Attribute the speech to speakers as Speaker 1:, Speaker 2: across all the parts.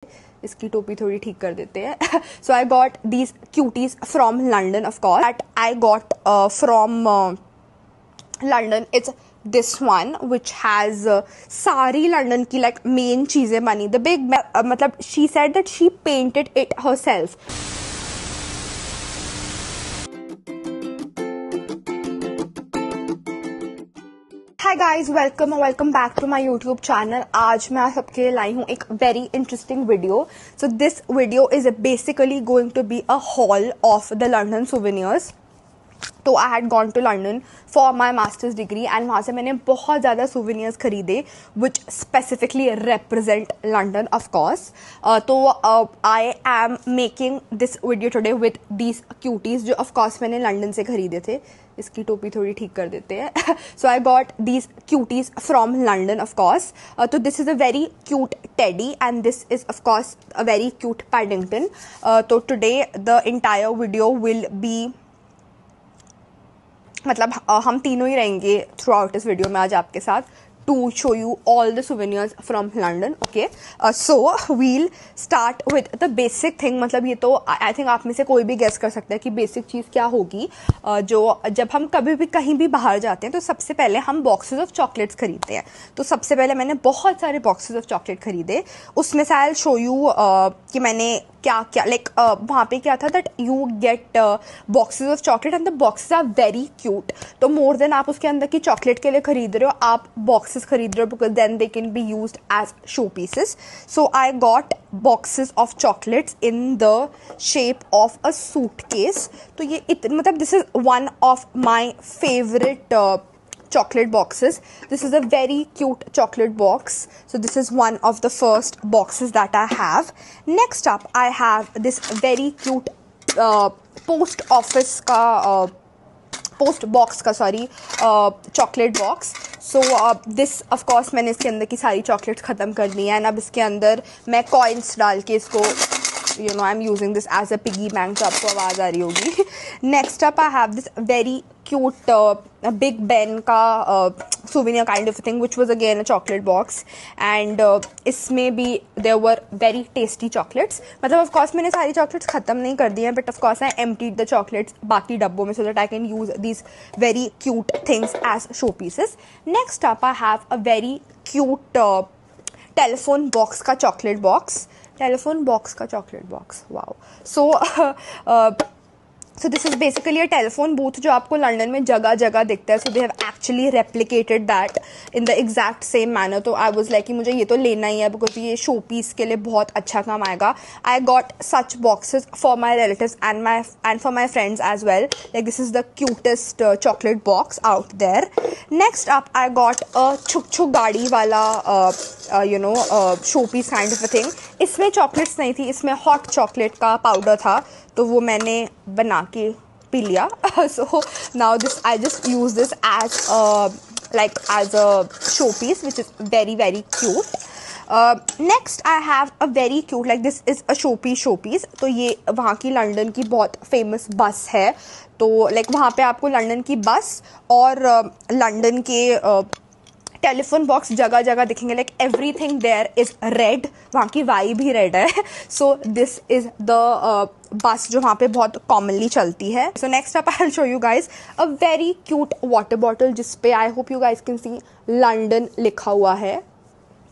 Speaker 1: इसकी टोपी थोड़ी ठीक कर देते हैं. So I got these cuties from London, of course. That I got from London. It's this one which has सारी London की like main चीजें बनी. The big मतलब she said that she painted it herself. Hi guys, welcome back to my YouTube channel. आज मैं आप सबके लिए लाई हूँ एक very interesting video. So this video is basically going to be a haul of the London souvenirs. तो I had gone to London for my master's degree and वहाँ से मैंने बहुत ज़्यादा souvenirs खरीदे which specifically represent London, of course. तो I am making this video today with these cuties जो of course मैंने London से खरीदे थे. इसकी टोपी थोड़ी ठीक कर देते हैं. So I got these cuties from London, of course. So this is a very cute teddy and this is of course a very cute Paddington. So today the entire video will be मतलब हम तीनों ही रहेंगे through out इस video में आज आपके साथ to show you all the souvenirs from London. Okay, so we'll start with the basic thing. मतलब ये तो I think आप में से कोई भी गेस कर सकता है कि बेसिक चीज़ क्या होगी. जो जब हम कभी भी कहीं भी बाहर जाते हैं तो सबसे पहले हम बॉक्सेस ऑफ चॉकलेट्स खरीदते हैं. तो सबसे पहले मैंने बहुत सारे बॉक्सेस ऑफ चॉकलेट खरीदे. उसमें से आई शो यू कि मैंने क्या क्या लाइक वहाँ पे क्या था that you get boxes of chocolate and the boxes are very cute. तो मोर देन आप उसके अंदर की चॉकलेट के लिए खरीद रहे हो, आप बॉक्सेस खरीद रहे हो because then they can be used as show pieces. So I got boxes of chocolates in the shape of a suitcase. तो ये मतलब this is one of my favourite chocolate boxes. This is a very cute chocolate box. So this is one of the first boxes that I have. Next up I have this very cute post office का post box का chocolate box. So this of course मैंने इसके अंदर की सारी chocolates ख़त्म कर दी हैं and अब इसके अंदर मैं coins डाल के इसको you know I'm using this as a piggy bank. तो आपको आवाज़ आ रही होगी. Next up I have this very cute Big Ben का souvenir kind of thing which was again a chocolate box and इसमें भी there were very tasty chocolates. मतलब of course मैंने सारी chocolates ख़त्म नहीं कर दी हैं but of course I emptied the chocolates बाकी डब्बों में so that I can use these very cute things as show pieces. Next up I have a very cute telephone box का chocolate box. Telephone box का chocolate box. Wow. So this is basically a telephone booth जो आपको London में जगह जगह दिखता है. So they have actually replicated that in the exact same manner. तो I was like कि मुझे ये तो लेना ही है because ये शो पीस के लिए बहुत अच्छा काम आएगा. I got such boxes for my relatives and for my friends as well. Like this is the cutest chocolate box out there. Next up I got a छुक छुक गाड़ी वाला show piece kind of a thing. इसमें chocolates नहीं थी, इसमें hot chocolate का powder था तो वो मैंने बना के पी लिया. So now this I just use this as a showpiece which is very very cute. Next I have a very cute like this is a showpiece. तो ये वहाँ की लंदन की बहुत फेमस बस है. तो लाइक वहाँ पे आपको लंदन की बस और लंदन के टेलीफोन बॉक्स जगह जगह दिखेंगे. Like everything there is red, वहाँ की वाई भी रेड है. सो दिस इज द बस जो वहाँ पे बहुत कॉमनली चलती है. So next up I will show you guys a very cute water bottle जिसपे I hope you guys can see London लिखा हुआ है.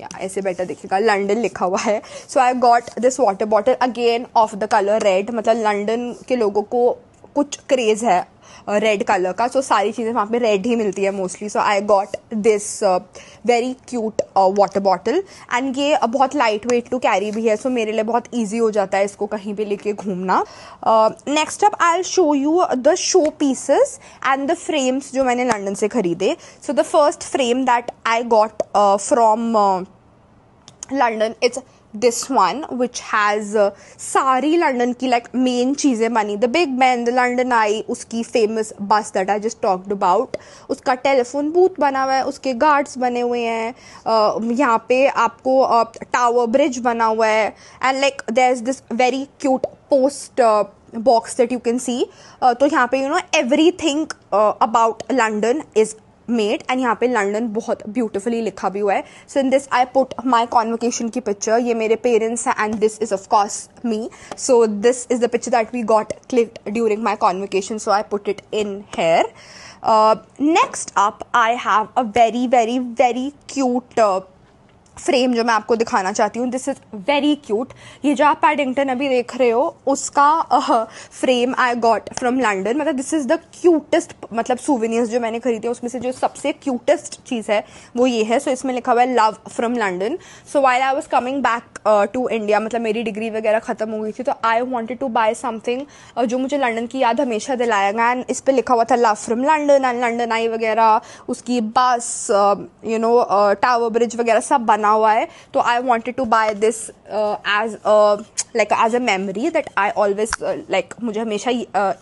Speaker 1: या ऐसे बेटर दिखेगा, लंदन लिखा हुआ है. So I got this water bottle again of the colour red. मतलब लंदन के लोगों को कुछ क्रेज है रेड कलर का. सो सारी चीज़ें वहाँ पे रेड ही मिलती है mostly. So I got this very cute water bottle and ये बहुत लाइट वेट टू कैरी भी है. सो मेरे लिए बहुत ईजी हो जाता है इसको कहीं पे लेके घूमना. Next up I will show you the show pieces and the frames जो मैंने लंदन से खरीदे. So the first frame that I got from London it's this one which has सारी लंदन की like main चीज़ें बनी. The Big Ben, the London Eye, उसकी famous bus that I just talked about, उसका telephone booth बना हुआ है, उसके गार्ड्स बने हुए हैं. यहाँ पे आपको टावर ब्रिज बना हुआ है and like there's this very cute post box that you can see. तो यहाँ पे everything about London is made and यहाँ पे लंडन बहुत ब्यूटिफुली लिखा भी हुआ है. So in this I put my convocation की पिक्चर. ये मेरे पेरेंट्स हैं and this is of course me. So this is the picture that we got clicked during my convocation. So I put it in here. Next up, I have a very cute frame जो मैं आपको दिखाना चाहती हूँ. This is very cute. ये जो आप Paddington अभी देख रहे हो उसका frame I got from London. मतलब दिस इज़ द क्यूटेस्ट, मतलब सूवेनियर्स जो मैंने खरीदे उसमें से जो सबसे क्यूटेस्ट चीज़ है वो ये है. सो इसमें लिखा हुआ है love from London. So while I was coming back to India, मतलब मेरी डिग्री वगैरह ख़त्म हो गई थी, तो I wanted to buy something जो मुझे लंडन की याद हमेशा दिलाएगा. एंड इस पर लिखा हुआ था love from London and London eye वगैरह, उसकी बस टावर ब्रिज वगैरह सब बना हुआ है. तो I wanted to buy this as a memory that I always like, मुझे हमेशा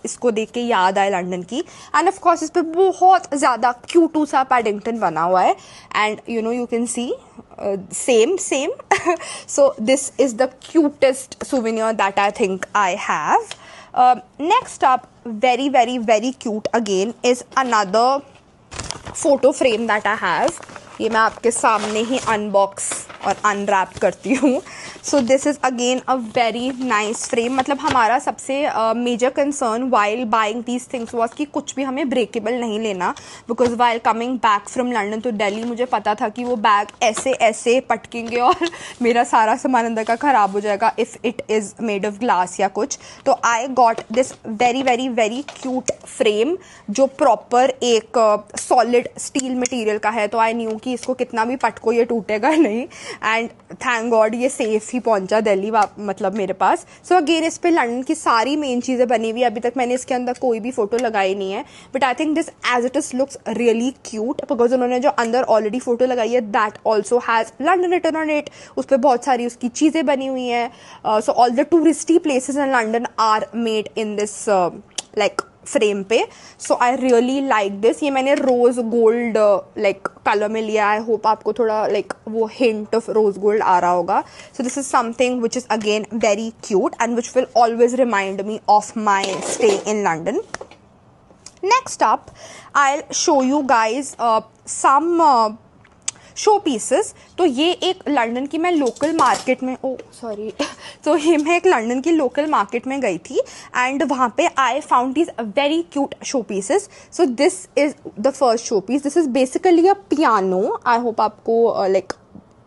Speaker 1: इसको देख के याद आए लंडन की. एंड ऑफ कोर्स इस पर बहुत ज़्यादा क्यूटू सा पैडिंगटन बना हुआ है. And you can see same. So this is the cutest souvenir that I think I have. Next up, very cute again is another photo frame that I have. ये मैं आपके सामने ही अनबॉक्स और अनरैप करती हूँ. So this is again a very nice frame. मतलब हमारा सबसे major concern while buying these things was कि कुछ भी हमें ब्रेकेबल नहीं लेना, because while coming back from London to Delhi मुझे पता था कि वो बैग ऐसे पटकेंगे और मेरा सारा सामान अंदर का ख़राब हो जाएगा if it is made of glass या कुछ. तो आई got this very cute frame जो प्रॉपर एक सॉलिड स्टील मटेरियल का है. तो आई न्यू कि इसको कितना भी पटको ये टूटेगा नहीं. एंड थैंक गॉड ये सेफ ही पहुंचा दिल्ली मतलब मेरे पास. सो अगेन इस पे लंदन की सारी मेन चीज़ें बनी हुई है. अभी तक मैंने इसके अंदर कोई भी फोटो लगाई नहीं है, but I think this as it is looks really cute because उन्होंने जो अंदर ऑलरेडी फोटो लगाई है that also has London written on it. उस पर बहुत सारी उसकी चीज़ें बनी हुई हैं. So all the touristy places in London are made in this like frame पे. So I really like this. ये मैंने रोज गोल्ड लाइक कलर में लिया. आई होप आपको थोड़ा लाइक वो हिंट ऑफ रोज गोल्ड आ रहा होगा. So this is something which is again very cute and which will always remind me of my stay in London. Next up I show you guys some show pieces. तो ये एक London की मैं local market में तो ये मैं एक लंदन की लोकल मार्केट में गई थी एंड वहाँ पे I found these very cute show pieces. So this is the first show piece. This is basically a piano. I hope आपको लाइक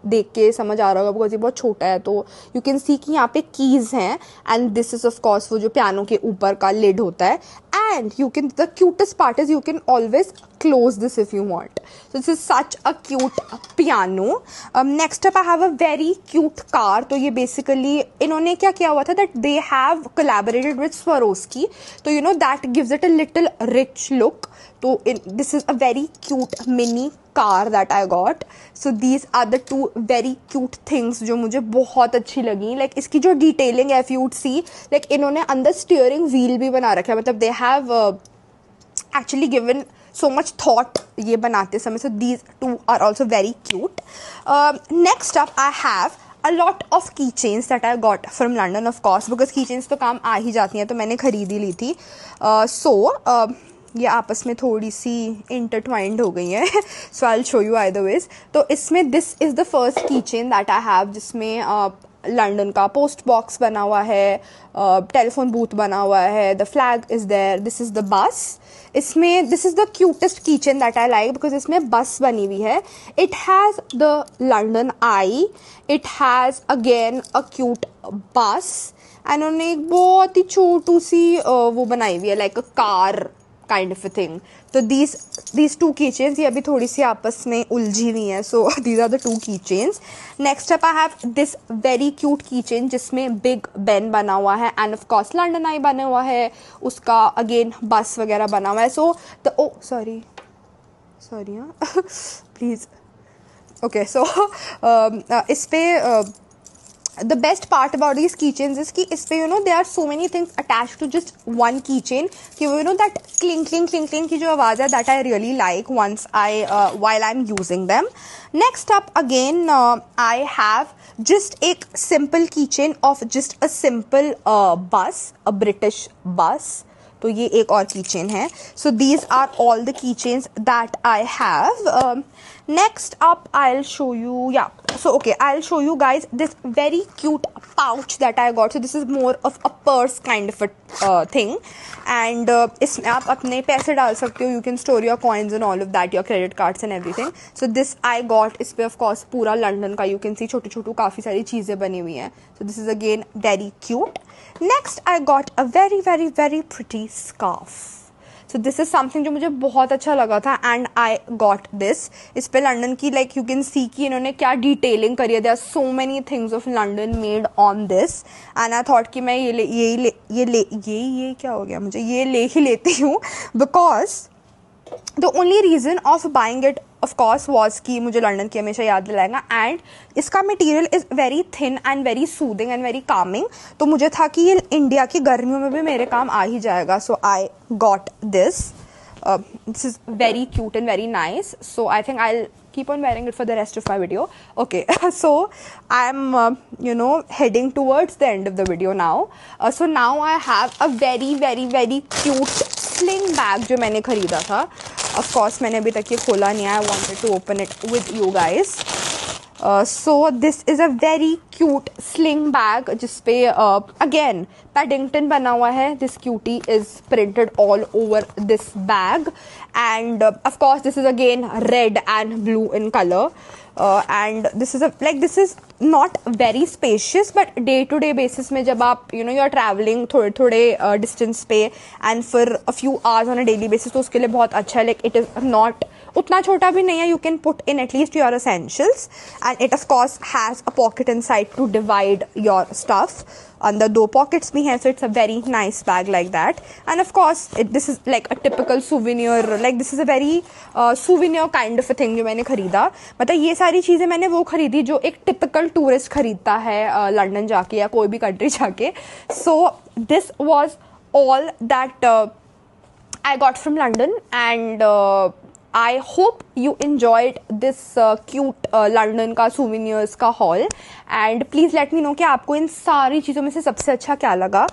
Speaker 1: देख के समझ आ रहा होगा बिकॉज ये बहुत छोटा है. तो यू कैन सी कि यहाँ पे कीज हैं and this is of course वो जो पियानो के ऊपर का लिड होता है. And you can, the cutest part is you can always close this if you want. So this is such a cute piano. Next up I have a very cute car. तो ये basically इन्होंने क्या किया हुआ था that they have collaborated with Swarovski. तो you know that gives it a little rich look. तो this is a very cute mini car that I got. So these are the two very cute things जो मुझे बहुत अच्छी लगी. Like इसकी जो detailing है, if you would see, like इन्होंने अंदर स्टीयरिंग व्हील भी बना रखा है. मतलब they have actually given so much thought ये बनाते समय. So these two are also very cute. Next up I have a lot of keychains that I got from London of course because keychains तो काम आ ही जाती हैं तो मैंने खरीद ही ली थी. ये आपस में थोड़ी सी इंटरट्वाइंड हो गई हैं. So I will show you either ways. तो इसमें this is the first keychain that I have जिसमें लंदन का पोस्ट बॉक्स बना हुआ है, टेलीफोन बूथ बना हुआ है, the flag is there, this is the bus. इसमें this is the cutest keychain that I like because इसमें बस बनी हुई है. It has the London eye, it has again a cute bus and उन्होंने एक बहुत ही छोटू सी वो बनाई हुई है like a car kind of a thing. So these two keychains ये अभी थोड़ी सी आपस में उलझी हुई हैं. So these are the two keychains. Next up I have this very cute keychain जिसमें Big Ben बना हुआ है and of course London Eye बना हुआ है. उसका again बस वगैरह बना हुआ है. So the sorry please. Okay so इस पे the best part about these keychains is कि इस पे you know there are so many things attached to just one keychain कि you know that cling की जो आवाज़ है that I really like once while I'm using them. Next up again I have just एक simple keychain of just a simple bus, a British bus. तो ये एक और की चेन है. So these are all the key chains that I have. Next up, I'll show you, so okay, I'll show you guys this very cute pouch that I got. So this is more of a purse kind of a thing, and इसमें आप अपने पैसे डाल सकते हो. You can store your coins and all of that, your credit cards and everything. So this I got. इस पे of course पूरा लंदन का you can see छोटी छोटी काफ़ी सारी चीज़ें बनी हुई हैं. So this is again very cute. Next I got a very very very pretty scarf. So this is something जो मुझे बहुत अच्छा लगा था एंड आई गॉट दिस. इस पे लंदन की लाइक यू कैन सी कि इन्होंने क्या डिटेलिंग करी है. There are so many things of London made on this and I thought कि मैं ये क्या हो गया, मुझे ये ले ही लेती हूँ because the only reason of buying it of course was कि मुझे लंदन की हमेशा याद दिलाएगा एंड इसका material is very thin and very soothing and very Kameng. तो मुझे था कि ये इंडिया की गर्मियों में भी मेरे काम आ ही जाएगा. So I got this. This is very cute and very nice. So I think I'll keep on wearing it for the rest of my video. Okay, so I'm heading towards the end of the video now. So now I have a very very very cute sling bag जो मैंने खरीदा था. Of course मैंने अभी तक ये खोला नहीं है. I wanted to open it with you guys. So this is a very cute sling bag जिसपे again Paddington बना हुआ है. This cutie is printed all over this bag and of course this is again red and blue in color. And this is not very spacious but day to day basis में जब आप you are traveling थोड़े distance पे and for a few hours on a daily basis तो उसके लिए बहुत अच्छा है. Like it is not उतना छोटा भी नहीं है. You can put in at least your essentials and it of course has a pocket inside to divide your stuff. अंदर 2 pockets भी हैं, so it's a very nice bag like that. And of course this is like a typical souvenir, like this is a very souvenir kind of a thing जो मैंने खरीदा. मतलब ये सारी चीज़ें मैंने वो खरीदी जो एक typical tourist खरीदता है लंदन जाके या कोई भी country जाके. So this was all that I got from London and I hope you enjoyed this cute London का souvenirs का haul and please let me know कि आपको इन सारी चीज़ों में से सबसे अच्छा क्या लगा.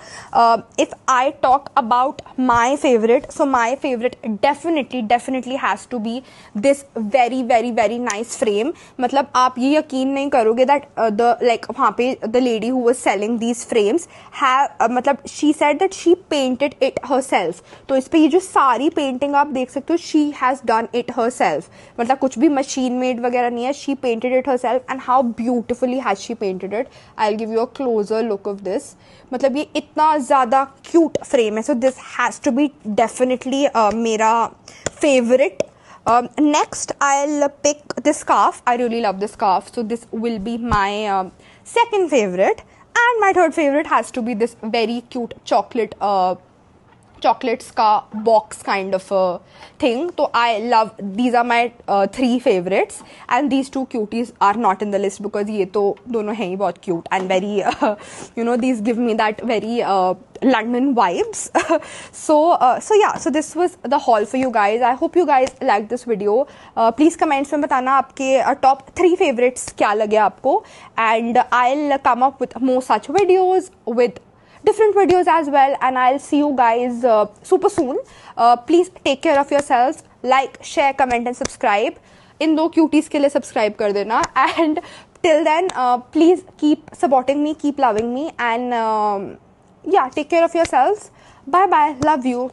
Speaker 1: If I talk about my favorite, so my favorite definitely has to be this very very very nice frame. मतलब आप ये यकीन नहीं करोगे that वहाँ पे the lady who was selling these frames मतलब she said that she painted it herself. तो इस पे ये जो सारी painting आप देख सकते हो she has done it herself. मतलब कुछ भी मशीन मेड वगैरह नहीं है. she painted it herself and how beautifully has she painted it. I'll give you a closer look of this. मतलब ये इतना ज़्यादा cute frame है. so this has to be definitely मेरा favorite. Next I'll pick this scarf. I really love this scarf, so this will be my second favorite. And my third favorite has to be this very cute chocolates का box kind of a thing. So I love, these are my 3 favorites and these 2 cuties are not in the list because ये तो दोनों हैं ही बहुत cute and very these give me that very London vibes. So this was the haul for you guys. I hope you guys liked this video. Please comments में बताना आपके top 3 favorites क्या लगे आपको and I'll come up with more such videos with different videos as well and I'll see you guys super soon. Please take care of yourselves. Like, share, comment and subscribe. In 2 cuties के लिए subscribe कर देना and till then please keep supporting me, keep loving me and take care of yourselves. Bye bye, love you.